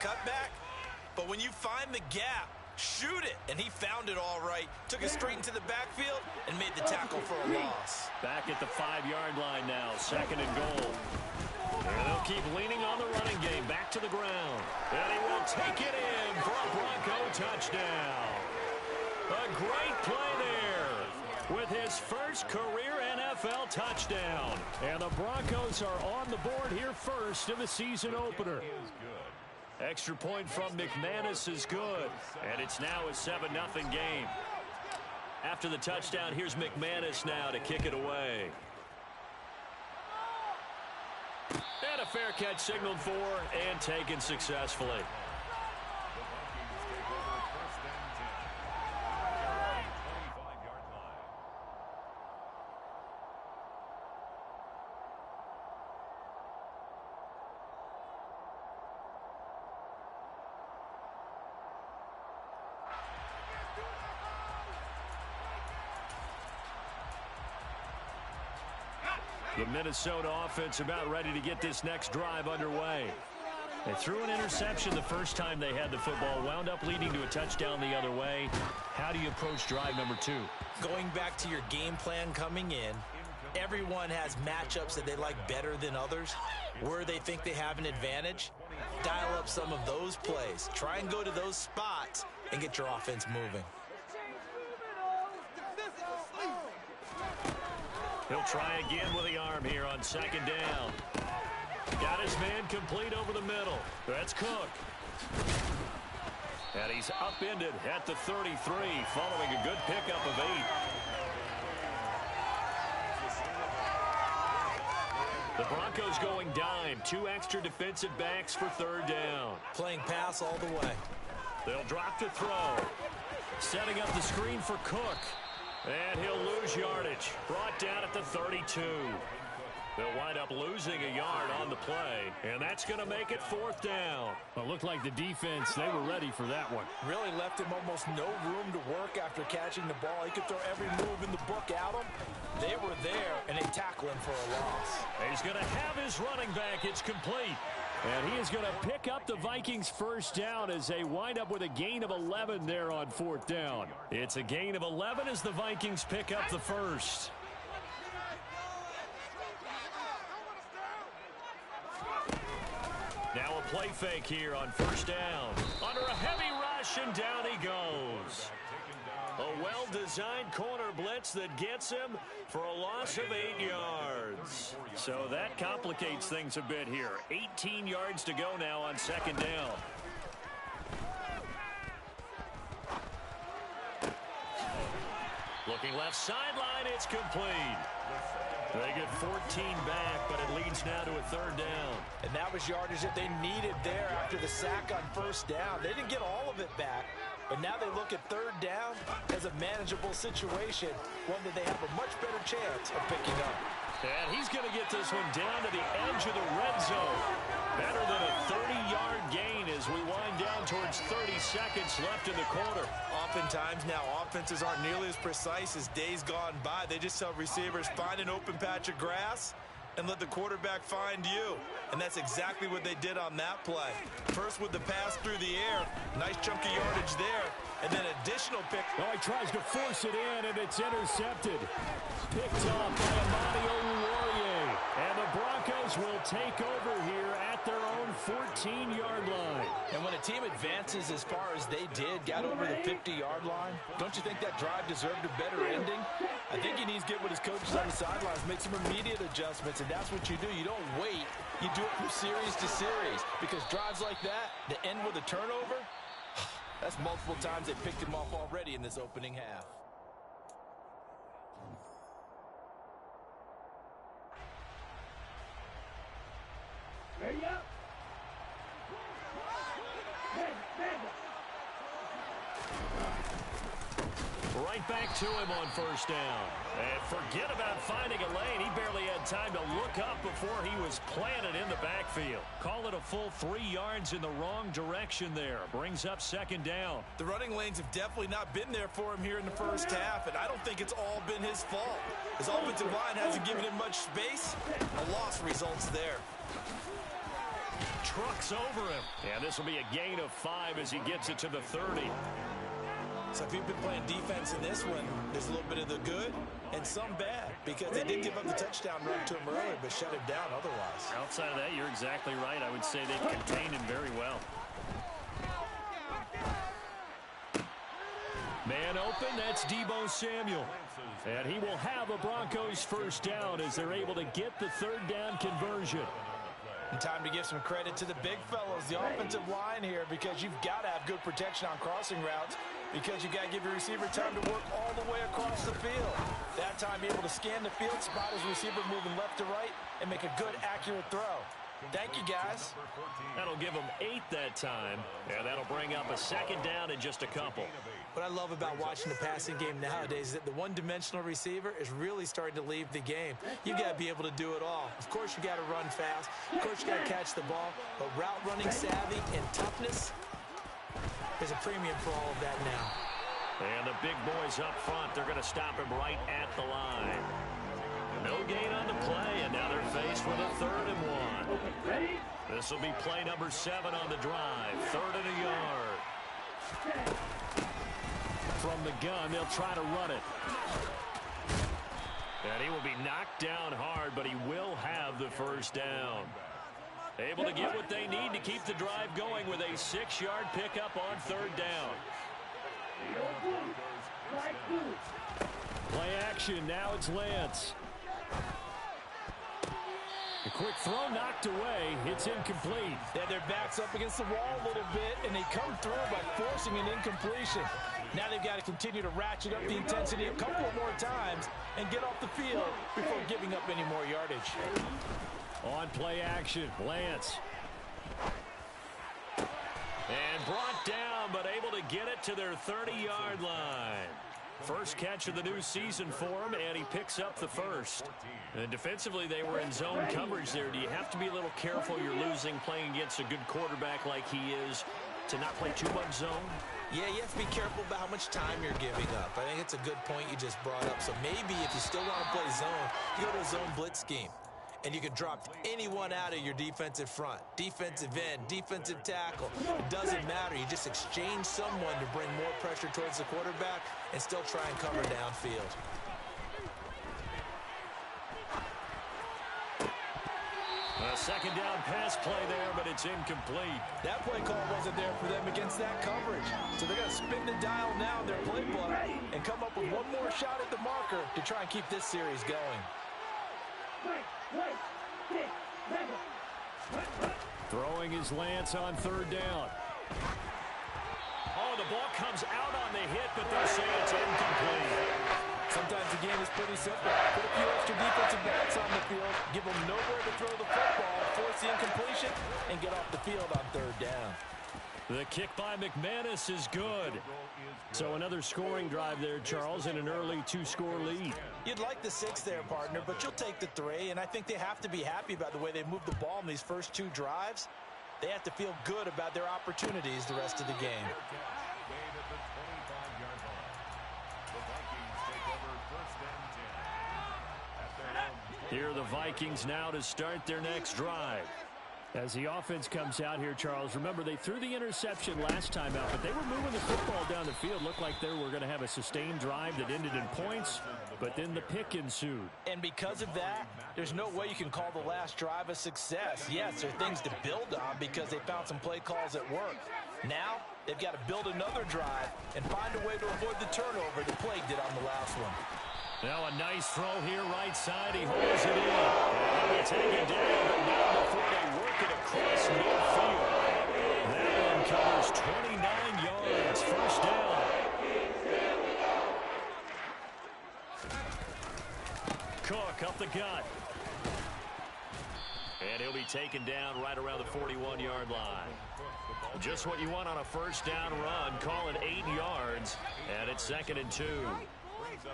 cutback, but when you find the gap, shoot it. And he found it all right. Took it straight into the backfield and made the tackle for a loss. Back at the 5-yard line now, 2nd and goal. And they'll keep leaning on the running game. Back to the ground. And he will take it in for a Bronco touchdown. A great play there with his first career NFL touchdown. And the Broncos are on the board here first in the season opener. Extra point from McManus is good. And it's now a 7-0 game. After the touchdown, here's McManus now to kick it away. And a fair catch signaled for and taken successfully. The Minnesota offense about ready to get this next drive underway. They threw an interception the first time they had the football, wound up leading to a touchdown the other way. How do you approach drive number 2? Going back to your game plan coming in, everyone has matchups that they like better than others. Where they think they have an advantage, dial up some of those plays. Try and go to those spots and get your offense moving. He'll try again with the arm here on 2nd down. Got his man complete over the middle. That's Cook. And he's upended at the 33 following a good pickup of 8. The Broncos going dime. 2 extra defensive backs for 3rd down. Playing pass all the way. They'll drop to throw. Setting up the screen for Cook. And he'll lose yardage. Brought down at the 32. They'll wind up losing a yard on the play. And that's going to make it 4th down. It looked like the defense, they were ready for that one. Really left him almost no room to work after catching the ball. He could throw every move in the book at him. They were there, and they tackle him for a loss. He's going to have his running back. It's complete. And he is going to pick up the Vikings' 1st down as they wind up with a gain of 11 there on 4th down. It's a gain of 11 as the Vikings pick up the 1st. Now a play fake here on 1st down. Under a heavy rush, and down he goes. A well-designed corner blitz that gets him for a loss of 8 yards. So that complicates things a bit here. 18 yards to go now on 2nd down. Looking left sideline, it's complete. They get 14 back, but it leads now to a 3rd down. And that was yardage that they needed there after the sack on 1st down. They didn't get all of it back, but now they look at 3rd down as a manageable situation, one that they have a much better chance of picking up. And he's going to get this one down to the edge of the red zone. Better than a 30-yard gain as we wind down towards 30 seconds left in the quarter. Oftentimes now offenses aren't nearly as precise as days gone by. They just tell receivers, find an open patch of grass and let the quarterback find you. And that's exactly what they did on that play. First with the pass through the air. Nice chunk of yardage there. And then additional pick. Oh, he tries to force it in, and it's intercepted. Picked off by Amani Oruwariye. And the Broncos will take over here at their own 14-yard line. And when a team advances as far as they did, got over the 50-yard line, don't you think that drive deserved a better ending? I think he needs to get with his coaches on the sidelines, make some immediate adjustments, and that's what you do. You don't wait. You do it from series to series, because drives like that end with a turnover, that's multiple times they picked him off already in this opening half. Ready up. Right back to him on 1st down. And forget about finding a lane. He barely had time to look up before he was planted in the backfield. Call it a full 3 yards in the wrong direction there. Brings up 2nd down. The running lanes have definitely not been there for him here in the first half, and I don't think it's all been his fault. His offensive line hasn't given him much space. A loss results there. trucks over him. And this will be a gain of 5 as he gets it to the 30. So if you've been playing defense in this one, there's a little bit of the good and some bad, because they did give up the touchdown run to him earlier, but shut him down otherwise. Outside of that, you're exactly right. I would say they've contained him very well. Man open, that's Deebo Samuel. And he will have a Broncos first down as they're able to get the third down conversion. And time to give some credit to the big fellows, the offensive line here, because you've got to have good protection on crossing routes, because you've got to give your receiver time to work all the way across the field. That time, be able to scan the field, spot his receiver moving left to right, and make a good, accurate throw. Thank you, guys. That'll give them 8 that time, and that'll bring up a second down in just a couple. What I love about watching the passing game nowadays is that the one-dimensional receiver is really starting to leave the game. You've got to be able to do it all. Of course, you got to run fast. Of course, you got to catch the ball. But route running savvy and toughness is a premium for all of that now. And the big boys up front, they're going to stop him right at the line. No gain on the play, and now they're faced with a 3rd and 1. This will be play number 7 on the drive. 3rd and a yard. From the gun, they'll try to run it. And he will be knocked down hard, but he will have the first down. Able to get what they need to keep the drive going with a 6-yard pickup on 3rd down. Play action, now it's Lance. A quick throw knocked away. It's incomplete. Yeah, their back's up against the wall a little bit, and they come through by forcing an incompletion. Now they've got to continue to ratchet up the intensity a couple of more times and get off the field before giving up any more yardage. On play action, Lance. And brought down, but able to get it to their 30-yard line. First catch of the new season for him, and he picks up the first. And defensively, they were in zone coverage there. Do you have to be a little careful you're losing playing against a good quarterback like he is to not play too much zone? Yeah, you have to be careful about how much time you're giving up. I think it's a good point you just brought up. So maybe if you still want to play zone, you go to a zone blitz scheme. And you can drop anyone out of your defensive front. Defensive end, defensive tackle. It doesn't matter. You just exchange someone to bring more pressure towards the quarterback and still try and cover downfield. A second down pass play there, but it's incomplete. That play call wasn't there for them against that coverage. So they're going to spin the dial now in their playbook and come up with one more shot at the marker to try and keep this series going. Throwing his Lance on 3rd down. Oh, the ball comes out on the hit, but they'll say it's incomplete. Sometimes the game is pretty simple. Put a few extra defensive backs on the field, give them nowhere to throw the football, force the incompletion, and get off the field on 3rd down. The kick by McManus is good. So another scoring drive there, Charles, and an early 2-score lead. You'd like the 6 there, partner, but you'll take the 3, and I think they have to be happy about the way they moved the ball in these first 2 drives. They have to feel good about their opportunities the rest of the game. Here are the Vikings now to start their next drive. As the offense comes out here, Charles, remember they threw the interception last time out, but they were moving the football down the field. Looked like they were going to have a sustained drive that ended in points, but then the pick ensued. And because of that, there's no way you can call the last drive a success. Yes, there are things to build on because they found some play calls that work. Now, they've got to build another drive and find a way to avoid the turnover that plagued it on the last one. Now a nice throw here right side. He holds it in. And they take it down, but not before they work it across midfield. That one covers 29 yards. First down. Cook up the gut. And he'll be taken down right around the 41-yard line. Just what you want on a first down run. Call it 8 yards. And it's 2nd and 2.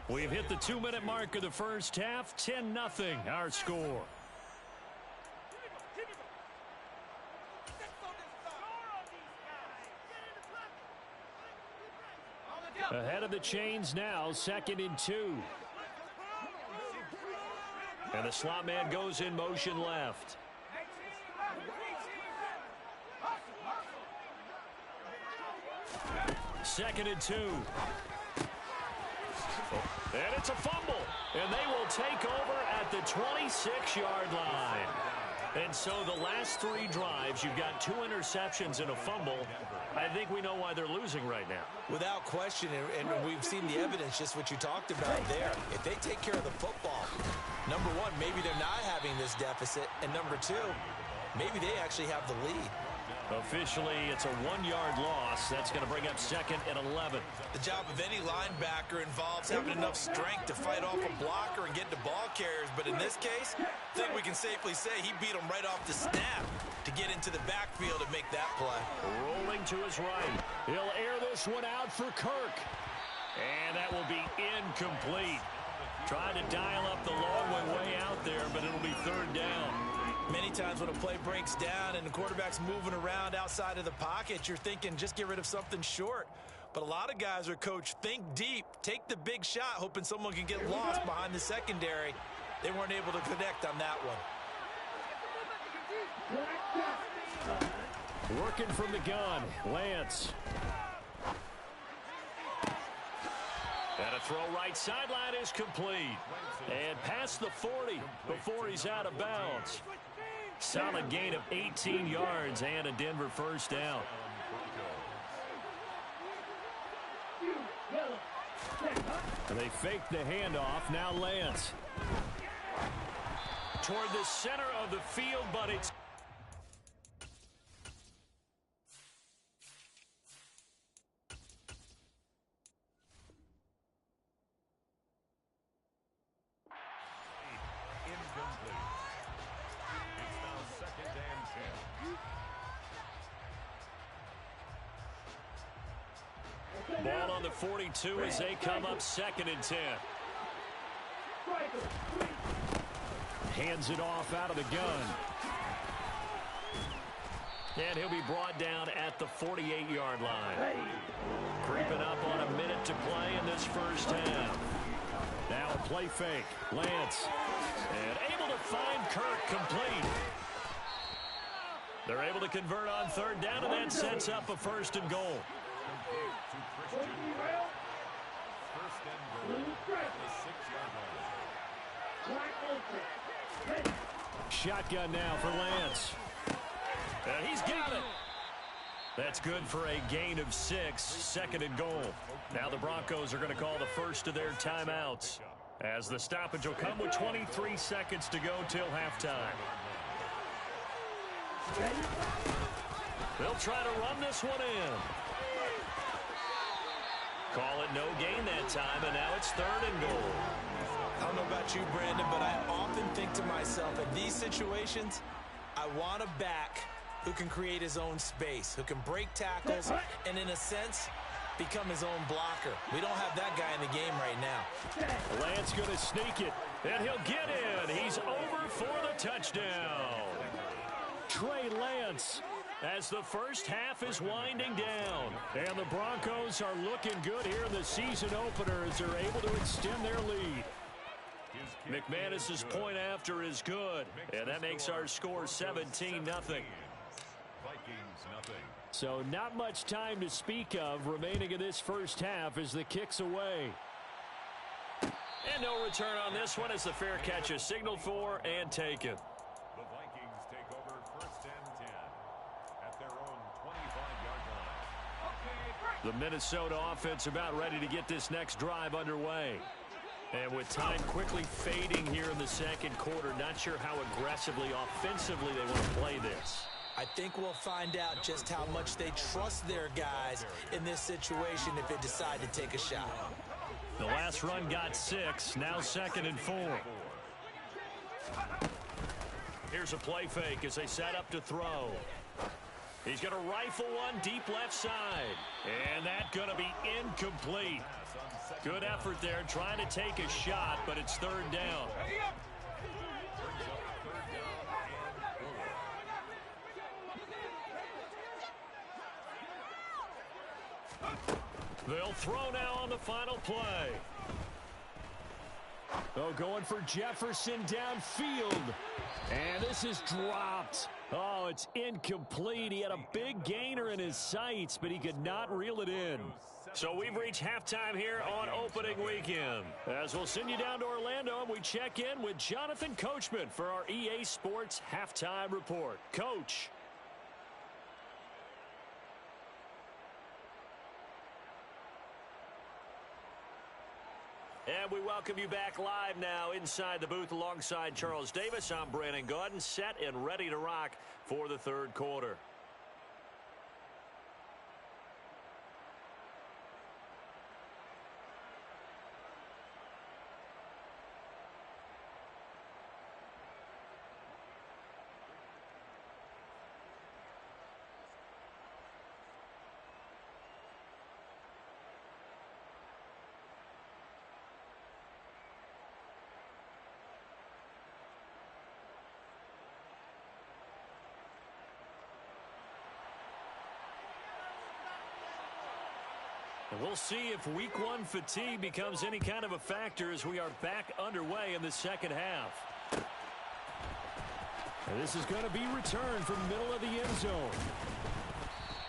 We've hit the 2-minute mark of the first half. 10-0 our score. Ahead of the chains now, 2nd and 2. And the slot man goes in motion left. 2nd and 2. And it's a fumble. And they will take over at the 26-yard line. And so the last 3 drives, you've got 2 interceptions and a fumble. I think we know why they're losing right now. Without question, and we've seen the evidence, just what you talked about there. If they take care of the football, number one, maybe they're not having this deficit. And number two, maybe they actually have the lead. Officially, it's a 1-yard loss. That's going to bring up 2nd and 11. The job of any linebacker involves having enough strength to fight off a blocker and get to ball carriers. But in this case, I think we can safely say he beat him right off the snap to get into the backfield and make that play. Rolling to his right. He'll air this one out for Kirk. And that will be incomplete. Trying to dial up the long way out there, but it'll be 3rd down. Many times when a play breaks down and the quarterback's moving around outside of the pocket, you're thinking just get rid of something short. But a lot of guys are coached, think deep, take the big shot, hoping someone can get lost behind the secondary. They weren't able to connect on that one. Working from the gun, Lance. And a throw right sideline is complete. And past the 40 before he's out of bounds. Solid gain of 18 yards and a Denver 1st down. They fake the handoff. Now Lance. Toward the center of the field, but it's... Ball on the 42 as they come up 2nd and 10. Hands it off out of the gun. And he'll be brought down at the 48-yard line. Creeping up on a minute to play in this 1st half. Now a play fake. Lance. And able to find Kirk complete. They're able to convert on 3rd down, and that sets up a 1st and goal. Shotgun now for Lance. And he's got it. That's good for a gain of 6, 2nd and goal. Now the Broncos are going to call the first of their timeouts, as the stoppage will come with 23 seconds to go till halftime. They'll try to run this one in. Call it no gain that time, and now it's 3rd and goal. I don't know about you, Brandon, but I often think to myself, in these situations, I want a back who can create his own space, who can break tackles, and in a sense, become his own blocker. We don't have that guy in the game right now. Lance going to sneak it. And he'll get in. He's over for the touchdown. Trey Lance. As the 1st half is winding down. And the Broncos are looking good here in the season opener as they're able to extend their lead. McManus's point after is good. And that makes our score 17-0. So not much time to speak of remaining in this 1st half as the kick's away. And no return on this one as the fair catch is signaled for and taken. The Vikings take over 1st and 10 at their own 25-yard line. The Minnesota offense about ready to get this next drive underway. And with time quickly fading here in the 2nd quarter, not sure how aggressively, offensively they want to play this. I think we'll find out just how much they trust their guys in this situation if they decide to take a shot. The last run got 6, now 2nd and 4. Here's a play fake as they set up to throw. He's going to rifle one deep left side. And that's going to be incomplete. Good effort there trying to take a shot, but it's 3rd down. They'll throw now on the final play. Oh, going for Jefferson downfield. And this is dropped. Oh, it's incomplete. He had a big gainer in his sights, but he could not reel it in. So we've reached halftime here on opening weekend. As we'll send you down to Orlando, and we check in with Jonathan Coachman for our EA Sports Halftime Report. Coach. And we welcome you back live now inside the booth alongside Charles Davis. I'm Brandon Gaudin, set and ready to rock for the third quarter. And we'll see if week one fatigue becomes any kind of a factor as we are back underway in the second half. And this is going to be returned from the middle of the end zone.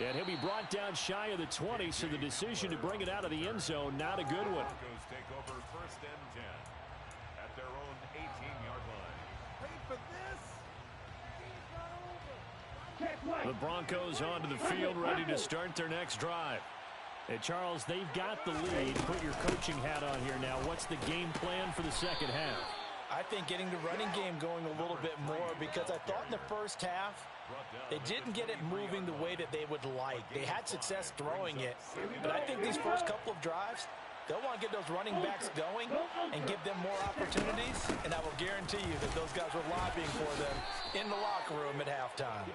And he'll be brought down shy of the 20, so the decision to bring it out of the end zone, not a good one. Broncos take over first and 10 at their own 18-yard line. Wait for this. The Broncos onto the field, ready to start their next drive. Hey, Charles, they've got the lead. Put your coaching hat on here now. What's the game plan for the second half? I think getting the running game going a little bit more, because I thought in the first half they didn't get it moving the way that they would like. They had success throwing it, but I think these first couple of drives, they'll want to get those running backs going and give them more opportunities, and I will guarantee you that those guys were lobbying for them in the locker room at halftime.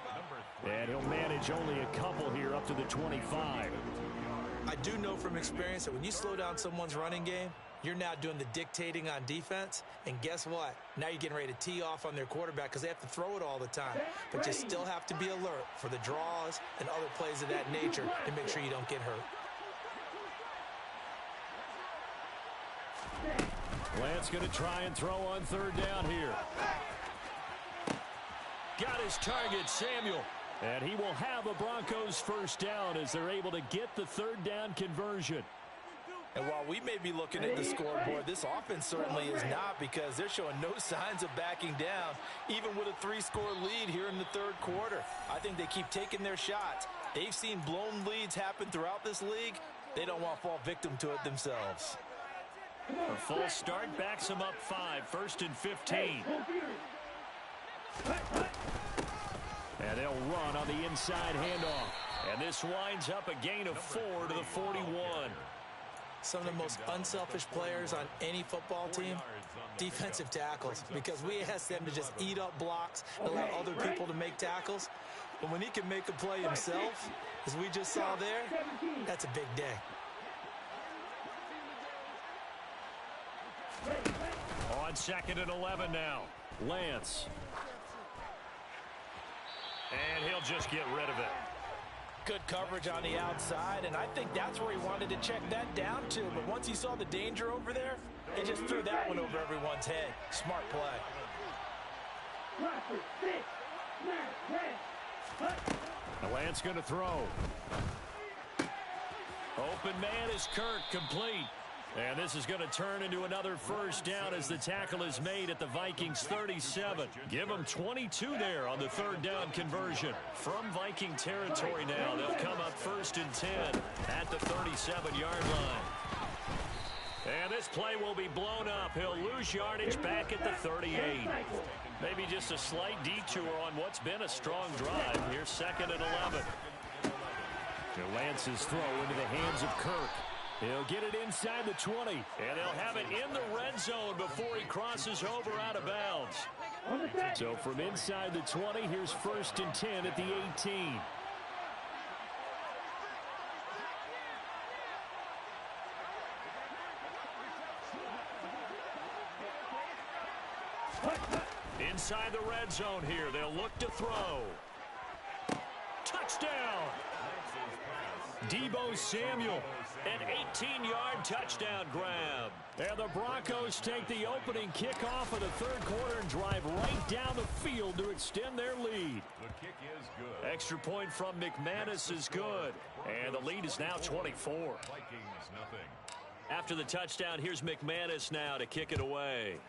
And he'll manage only a couple here up to the 25. I do know from experience that when you slow down someone's running game, you're now doing the dictating on defense. And guess what? Now you're getting ready to tee off on their quarterback because they have to throw it all the time. But you still have to be alert for the draws and other plays of that nature to make sure you don't get hurt. Lance going to try and throw on third down here. Got his target, Samuel. And he will have a Broncos first down as they're able to get the third down conversion. And while we may be looking at the scoreboard, this offense certainly is not, because they're showing no signs of backing down, even with a 3-score lead here in the third quarter. I think they keep taking their shots. They've seen blown leads happen throughout this league. They don't want to fall victim to it themselves. A false start backs them up 5, first and 15. And they'll run on the inside handoff. And this winds up a gain of 4 to the 41. Some of the most unselfish players on any football team, defensive tackles, because we ask them to just eat up blocks and allow other people to make tackles. But when he can make a play himself, as we just saw there, that's a big day. On second and 11 now, Lance. And he'll just get rid of it. Good coverage on the outside, and I think that's where he wanted to check that down to. But once he saw the danger over there, he just threw that one over everyone's head. Smart play. Lance going to throw. Open man is Kirk, complete. And this is going to turn into another first down as the tackle is made at the Vikings 37. Give them 22 there on the third down conversion. From Viking territory now, they'll come up first and 10 at the 37-yard line. And this play will be blown up. He'll lose yardage back at the 38. Maybe just a slight detour on what's been a strong drive. Here's second and 11. Lance's throw into the hands of Kirk. He'll get it inside the 20. And they'll have it in the red zone before he crosses over out of bounds. So from inside the 20, here's first and 10 at the 18. Inside the red zone here, they'll look to throw. Touchdown! Debo Samuel, an 18-yard touchdown grab. And the Broncos take the opening kickoff of the third quarter and drive right down the field to extend their lead. The kick is good. Extra point from McManus is good. And the lead is now 24. Vikings nothing. After the touchdown, here's McManus now to kick it away.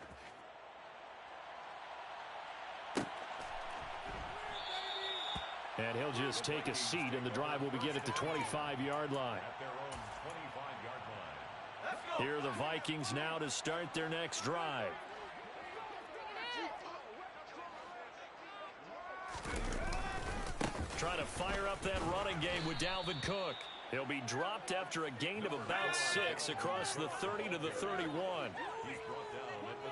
And he'll just take a seat, and the drive will begin at the 25-yard line. At their own 25-yard line. Here are the Vikings now to start their next drive. Trying to fire up that running game with Dalvin Cook. He'll be dropped after a gain of about 6 across the 30 to the 31. He's brought down at the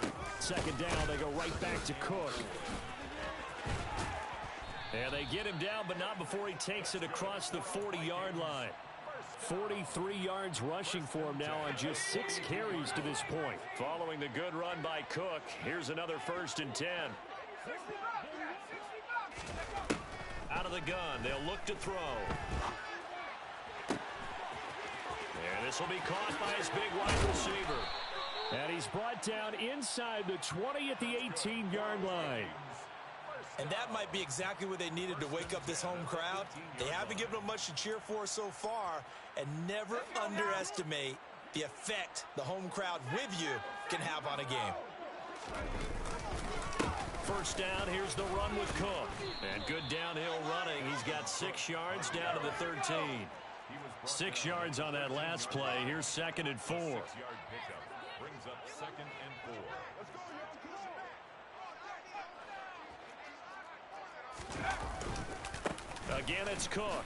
31. Second down, they go right back to Cook. And they get him down, but not before he takes it across the 40-yard line. 43 yards rushing for him now on just 6 carries to this point. Following the good run by Cook, here's another 1st and 10. Out of the gun, they'll look to throw. And this will be caught by his big wide receiver. And he's brought down inside the 20 at the 18-yard line. And that might be exactly what they needed to wake up this home crowd. They haven't given them much to cheer for so far, and never underestimate the effect the home crowd with you can have on a game. First down, here's the run with Cook. And good downhill running. He's got 6 yards down to the 13. 6 yards on that last play. Here's 2nd and 4. 6-yard pickup brings up 2nd and 4. Again, it's Cook.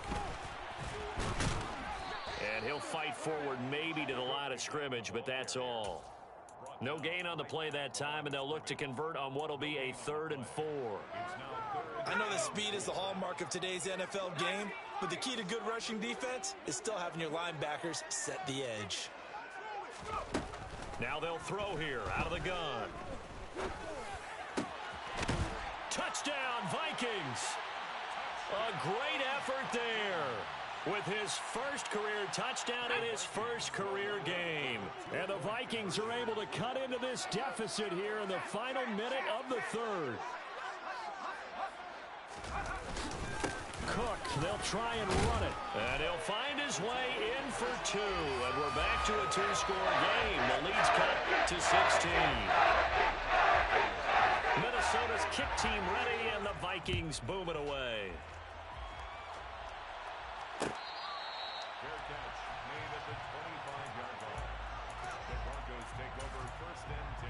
And he'll fight forward maybe to the line of scrimmage, but that's all. No gain on the play that time, and they'll look to convert on what will be a 3rd and 4. I know that speed is the hallmark of today's NFL game, but the key to good rushing defense is still having your linebackers set the edge. Now they'll throw here out of the gun. Touchdown, Vikings! A great effort there with his first career touchdown in his first career game. And the Vikings are able to cut into this deficit here in the final minute of the third. Cook, they'll try and run it. And he'll find his way in for 2. And we're back to a 2-score game. The lead's cut to 16. Minnesota's kick team ready, and the Vikings boom it away. Fair catch made at the 25-yard line. The Broncos take over 1st and 10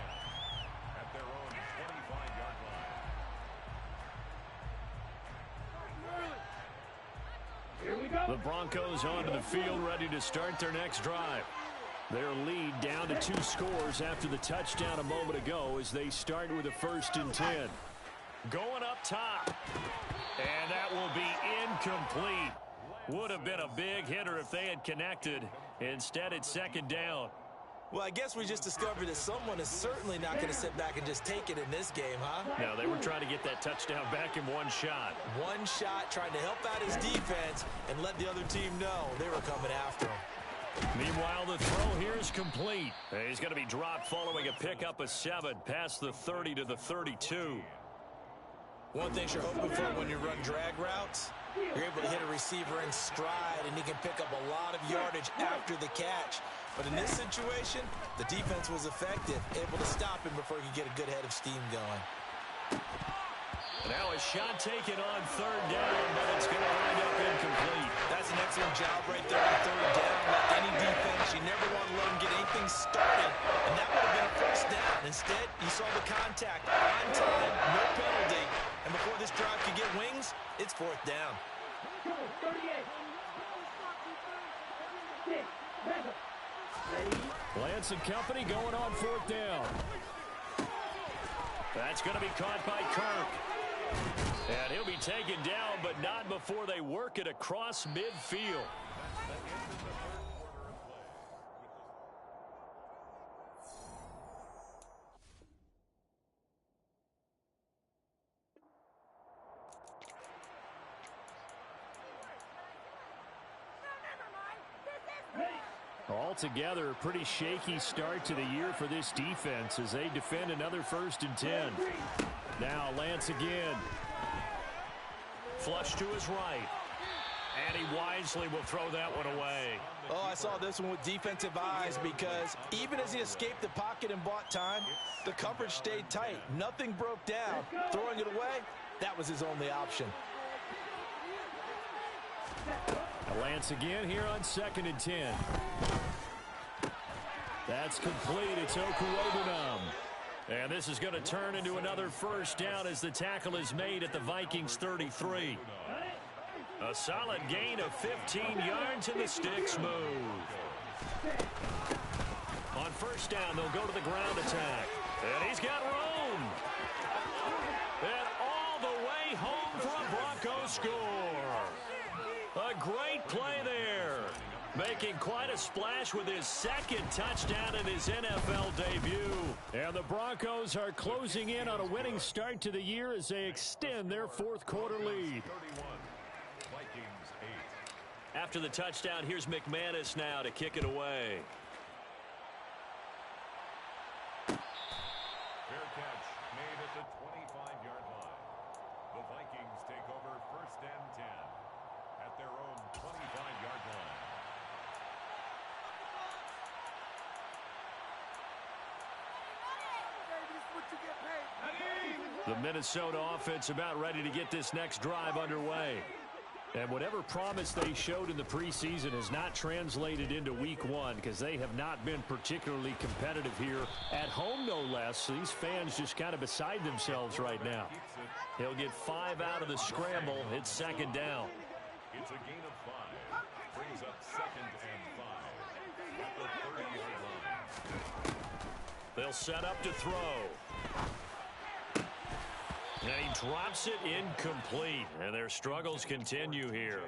at their own 25-yard line. Here we go. The Broncos onto the field, ready to start their next drive. Their lead down to 2 scores after the touchdown a moment ago as they start with a 1st and 10. Going up top. And that will be incomplete. Would have been a big hitter if they had connected. Instead, it's 2nd down. Well, I guess we just discovered that someone is certainly not going to sit back and just take it in this game, huh? No, they were trying to get that touchdown back in one shot. One shot, trying to help out his defense and let the other team know they were coming after him. Meanwhile, the throw here is complete. He's going to be dropped following a pickup of 7 past the 30 to the 32. One thing you're hoping for when you run drag routes, you're able to hit a receiver in stride, and he can pick up a lot of yardage after the catch. But in this situation, the defense was effective, able to stop him before he could get a good head of steam going. Now a shot taken on 3rd down, but it's going to wind up incomplete. That's an excellent job right there on 3rd down. Like any defense, you never want to let them get anything started, and that would have been a 1st down. Instead, you saw the contact on time, no penalty, and before this drive could get wings, it's 4th down. 38. 6. Lance and company going on 4th down. That's going to be caught by Kirk. And he'll be taken down, but not before they work it across midfield. altogether, a pretty shaky start to the year for this defense as they defend another 1st and 10. Now Lance again. Flush to his right. And he wisely will throw that one away. Oh, I saw this one with defensive eyes because even as he escaped the pocket and bought time, the coverage stayed tight. Nothing broke down. Throwing it away, that was his only option. Lance again here on 2nd and 10. That's complete. It's Okuwobunam. And this is going to turn into another 1st down as the tackle is made at the Vikings 33. A solid gain of 15 yards and the sticks move. On 1st down, they'll go to the ground attack. And he's got room. And all the way home for a Broncos score. A great play there. Making quite a splash with his 2nd touchdown in his NFL debut. And the Broncos are closing in on a winning start to the year as they extend their 4th quarter lead. After the touchdown, here's McManus now to kick it away. Fair catch made at the 25-yard line. The Vikings take over 1st and 10 at their own 25-yard line. The Minnesota offense about ready to get this next drive underway. And whatever promise they showed in the preseason has not translated into week 1 because they have not been particularly competitive here at home, no less. These fans just kind of beside themselves right now. He'll get 5 out of the scramble. It's 2nd down. It's a gain of 5. Brings up 2nd and 5 at the 30-yard line. They'll set up to throw. And he drops it incomplete. And their struggles continue here.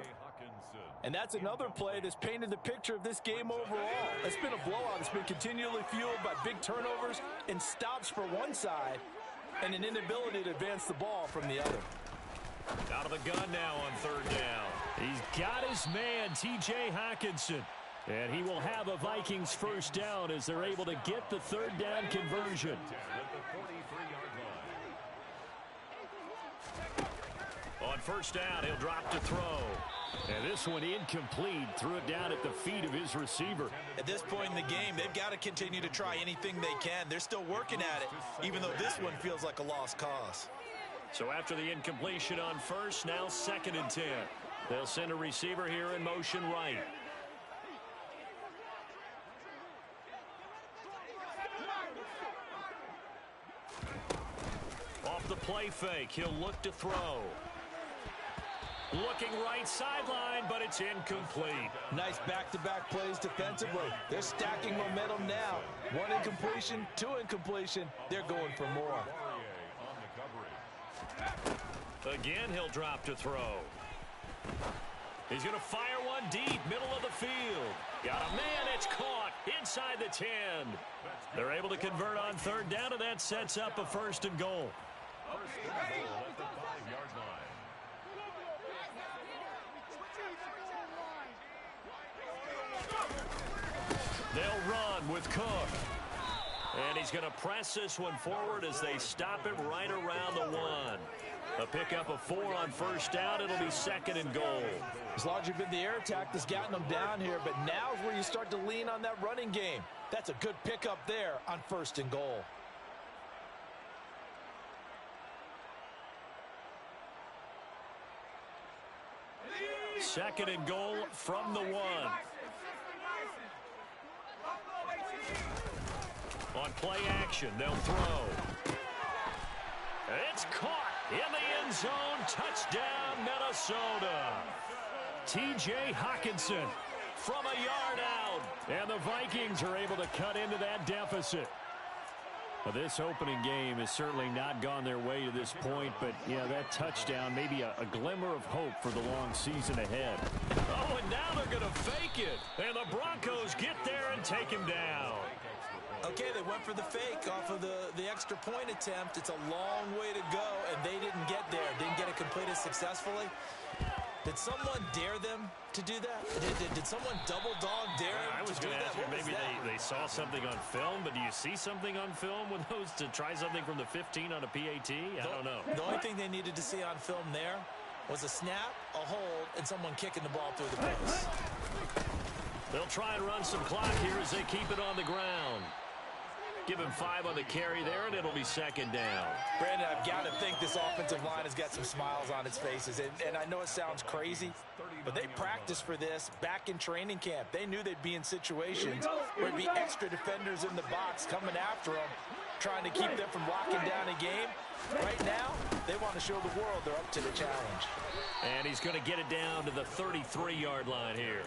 And that's another play that's painted the picture of this game overall. It's been a blowout. It's been continually fueled by big turnovers and stops for one side and an inability to advance the ball from the other. Out of the gun now on 3rd down. He's got his man, T.J. Hockenson. And he will have a Vikings 1st down as they're able to get the 3rd down conversion. On 1st down, he'll drop to throw. And this one incomplete. Threw it down at the feet of his receiver. At this point in the game, they've got to continue to try anything they can. They're still working at it, even though this one feels like a lost cause. So after the incompletion on 1st, now 2nd and 10. They'll send a receiver here in motion right. Off the play fake, he'll look to throw. Looking right sideline, but it's incomplete. Nice back-to-back plays defensively. They're stacking momentum now. 1 incompletion, 2 incompletion. They're going for more. Again, he'll drop to throw. He's going to fire one deep, middle of the field. Got a man, it's caught inside the 10. They're able to convert on 3rd down, and that sets up a 1st and goal. First and goal at the 5-yard line. They'll run with Cook. And he's going to press this one forward as they stop him right around the 1. A pickup of 4 on 1st down. It'll be 2nd and goal. It's largely been the air attack that's gotten them down here, but now is where you start to lean on that running game. That's a good pickup there on 1st and goal. Second and goal from the 1. On play action, they'll throw. It's caught in the end zone. Touchdown, Minnesota. T.J. Hockenson From a yard out. And the Vikings are able to cut into that deficit. Well, this opening game has certainly not gone their way to this point, but, yeah, that touchdown, maybe a glimmer of hope for the long season ahead. Oh, and now they're going to fake it. And the Broncos get there and take him down. Okay, they went for the fake off of the extra point attempt. It's a long way to go, and they didn't get there. Didn't get it completed successfully. Did someone dare them to do that? Did someone double dog dare them I was to do going to that? ask you, What was maybe that? they saw something on film, but do you see something on film with those to try something from the 15 on a PAT? I don't know. The only thing they needed to see on film there was a snap, a hold, and someone kicking the ball through the post. They'll try and run some clock here as they keep it on the ground. Give him 5 on the carry there, and it'll be second down. Brandon, I've got to think this offensive line has got some smiles on its faces. And I know it sounds crazy, but they practiced for this back in training camp. They knew they'd be in situations where there'd be extra defenders in the box coming after them, trying to keep them from locking down a game. Right now, they want to show the world they're up to the challenge. And he's going to get it down to the 33-yard line here.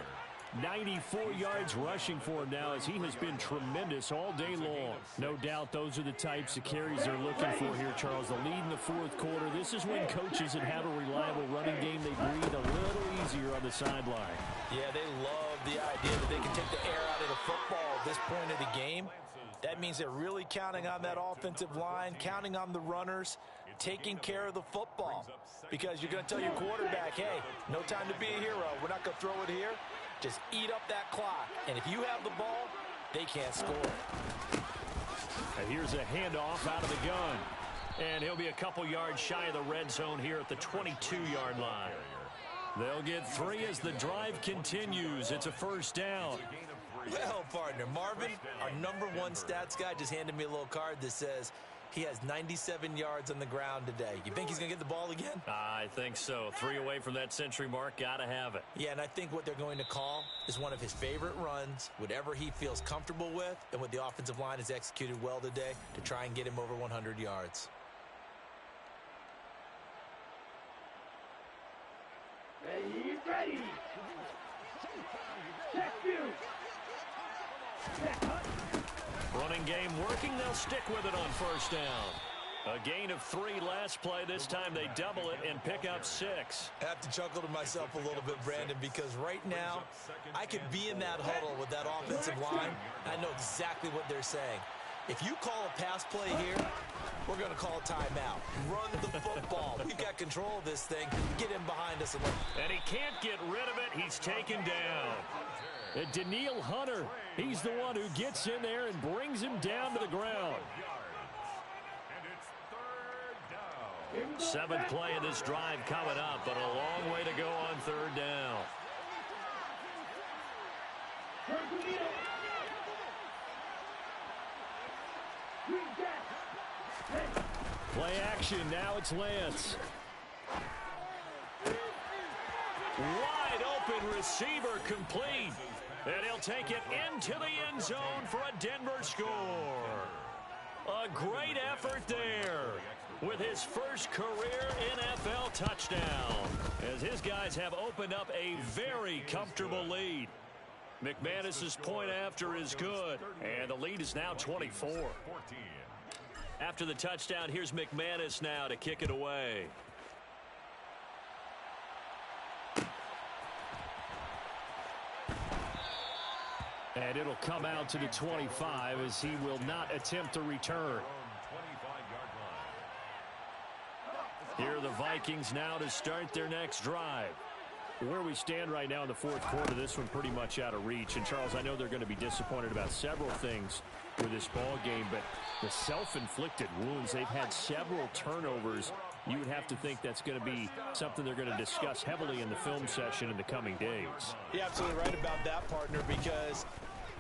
94 yards rushing for him now as he has been tremendous all day long. No doubt those are the types of carries they're looking for here, Charles. The lead in the fourth quarter. This is when coaches that have a reliable running game, they breathe a little easier on the sideline. Yeah, they love the idea that they can take the air out of the football at this point of the game. That means they're really counting on that offensive line, counting on the runners, taking care of the football. Because you're going to tell your quarterback, hey, no time to be a hero. We're not going to throw it here. Just eat up that clock. And if you have the ball, they can't score. And here's a handoff out of the gun. And he'll be a couple yards shy of the red zone here at the 22-yard line. They'll get 3 as the drive continues. It's a first down. Well, partner, Marvin, our #1 stats guy, just handed me a little card that says he has 97 yards on the ground today. You think he's going to get the ball again? I think so. 3 away from that century mark. Got to have it. Yeah, and I think what they're going to call is one of his favorite runs, whatever he feels comfortable with, and what the offensive line has executed well today to try and get him over 100 yards. He's ready. Check you. Running game working. They'll stick with it on first down. A gain of 3 last play. This time they double it and pick up 6. I have to chuckle to myself a little bit, Brandon, because right now I could be in that huddle with that offensive line. I know exactly what they're saying. If you call a pass play here, we're going to call a timeout. Run the football. We've got control of this thing. Get him behind us. And he can't get rid of it. He's taken down. And Danielle Hunter, he's the one who gets in there and brings him down to the ground. And it's 3rd down. 7th play of this drive coming up, but a long way to go on 3rd down. Play action. Now it's Lance. Wide open receiver complete. And he'll take it into the end zone for a Denver score. A great effort there with his first career NFL touchdown, as his guys have opened up a very comfortable lead. McManus's point after is good, and the lead is now 24. After the touchdown, here's McManus now to kick it away. And it'll come out to the 25 as he will not attempt to return. Here are the Vikings now to start their next drive. Where we stand right now in the fourth quarter, this one pretty much out of reach. And, Charles, I know they're going to be disappointed about several things with this ball game, but the self-inflicted wounds, they've had several turnovers. You would have to think that's going to be something they're going to discuss heavily in the film session in the coming days. You're absolutely right about that, partner, because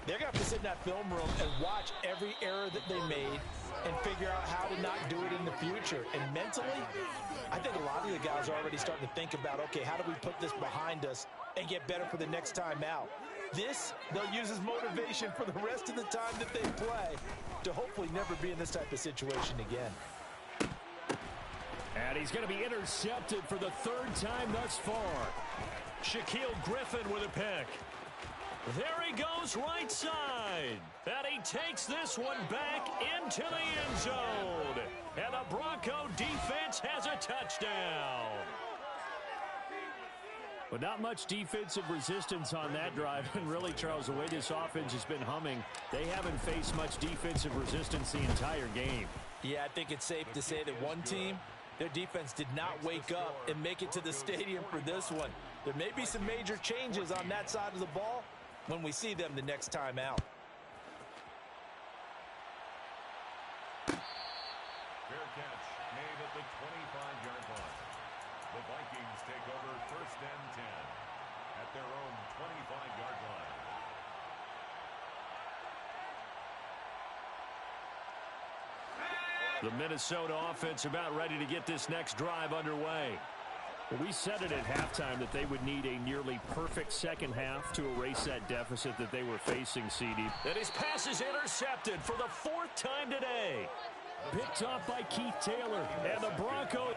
they're going to have to sit in that film room and watch every error that they made and figure out how to not do it in the future. And mentally, I think a lot of the guys are already starting to think about, okay, how do we put this behind us and get better for the next time out? This, they'll use as motivation for the rest of the time that they play to hopefully never be in this type of situation again. And he's going to be intercepted for the 3rd time thus far. Shaquille Griffin with a pick. There he goes right side. And he takes this one back into the end zone. And the Bronco defense has a touchdown. But not much defensive resistance on that drive. And really, Charles, the way this offense has been humming, they haven't faced much defensive resistance the entire game. Yeah, I think it's safe to say that one team, their defense did not wake up and make it to the stadium for this one. There may be some major changes on that side of the ball when we see them the next time out. Fair catch made at the 25-yard line. The Vikings take over first and 10 at their own 25-yard line. The Minnesota offense about ready to get this next drive underway. We said it at halftime that they would need a nearly perfect second half to erase that deficit that they were facing, CD. And his pass is intercepted for the 4th time today. Picked off by Keith Taylor, and the Broncos